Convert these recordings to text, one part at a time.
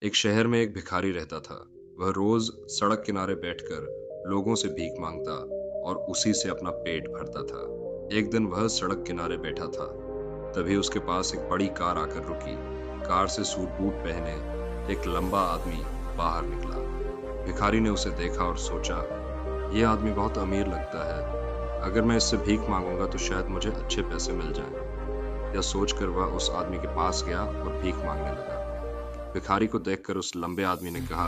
एक शहर में एक भिखारी रहता था। वह रोज सड़क किनारे बैठकर लोगों से भीख मांगता और उसी से अपना पेट भरता था। एक दिन वह सड़क किनारे बैठा था, तभी उसके पास एक बड़ी कार आकर रुकी। कार से सूट बूट पहने एक लंबा आदमी बाहर निकला। भिखारी ने उसे देखा और सोचा, यह आदमी बहुत अमीर लगता है। अगर मैं इससे भीख मांगूंगा तो शायद मुझे अच्छे पैसे मिल जाएं। यह सोचकर वह उस आदमी के पास गया और भीख मांगने लगा। भिखारी को देखकर उस लंबे आदमी ने कहा,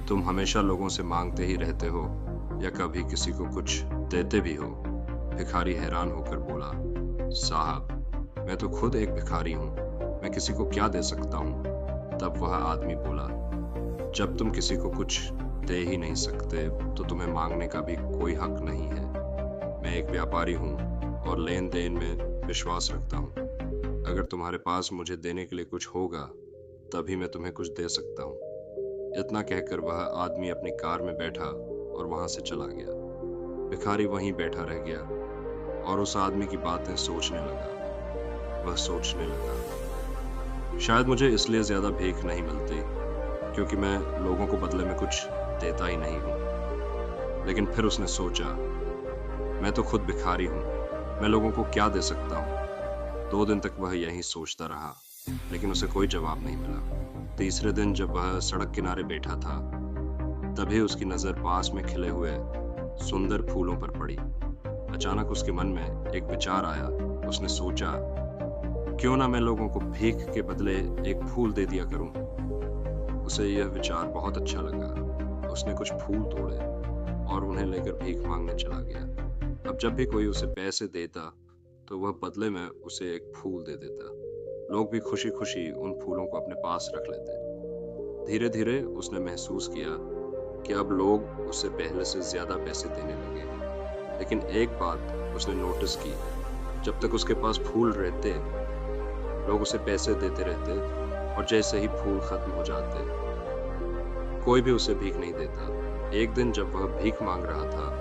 तुम हमेशा लोगों से मांगते ही रहते हो या कभी किसी को कुछ देते भी हो? भिखारी हैरान होकर बोला, साहब, मैं तो खुद एक भिखारी हूँ, मैं किसी को क्या दे सकता हूँ? तब वह आदमी बोला, जब तुम किसी को कुछ दे ही नहीं सकते तो तुम्हें मांगने का भी कोई हक नहीं है। मैं एक व्यापारी हूँ और लेन देन में विश्वास रखता हूँ। अगर तुम्हारे पास मुझे देने के लिए कुछ होगा तभी मैं तुम्हें कुछ दे सकता हूँ। इतना कहकर वह आदमी अपनी कार में बैठा और वहां से चला गया। भिखारी वहीं बैठा रह गया और उस आदमी की बातें सोचने लगा। वह सोचने लगा, शायद मुझे इसलिए ज्यादा भीख नहीं मिलती क्योंकि मैं लोगों को बदले में कुछ देता ही नहीं हूँ। लेकिन फिर उसने सोचा, मैं तो खुद भिखारी हूँ, मैं लोगों को क्या दे सकता हूँ? 2 दिन तक वह यही सोचता रहा, लेकिन उसे कोई जवाब नहीं मिला। तीसरे दिन जब वह सड़क किनारे बैठा था, तभी उसकी नजर पास में खिले हुए सुंदर फूलों पर पड़ी। अचानक उसके मन में एक विचार आया। उसने सोचा, क्यों ना मैं लोगों को भीख के बदले एक फूल दे दिया करूं। उसे यह विचार बहुत अच्छा लगा। उसने कुछ फूल तोड़े और उन्हें लेकर भीख मांगने चला गया। अब जब भी कोई उसे पैसे देता तो वह बदले में उसे एक फूल दे देता। लोग भी खुशी खुशी उन फूलों को अपने पास रख लेते। धीरे धीरे उसने महसूस किया कि अब लोग उससे पहले से ज्यादा पैसे देने लगे। लेकिन एक बात उसने नोटिस की, जब तक उसके पास फूल रहते लोग उसे पैसे देते रहते और जैसे ही फूल खत्म हो जाते कोई भी उसे भीख नहीं देता। एक दिन जब वह भीख मांग रहा था,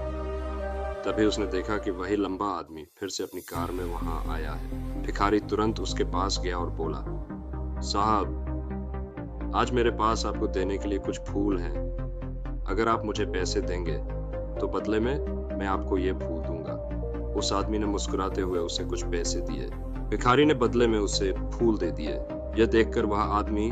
तभी उसने देखा कि वही लंबा आदमी फिर से अपनी कार में वहां आया है। भिखारी तुरंत उसके पास गया और बोला, साहब, आज मेरे पास आपको देने के लिए कुछ फूल हैं। अगर आप मुझे पैसे देंगे तो बदले में मैं आपको ये फूल दूंगा। उस आदमी ने मुस्कुराते हुए उसे कुछ पैसे दिए। भिखारी ने बदले में उसे फूल दे दिए। यह देखकर वह आदमी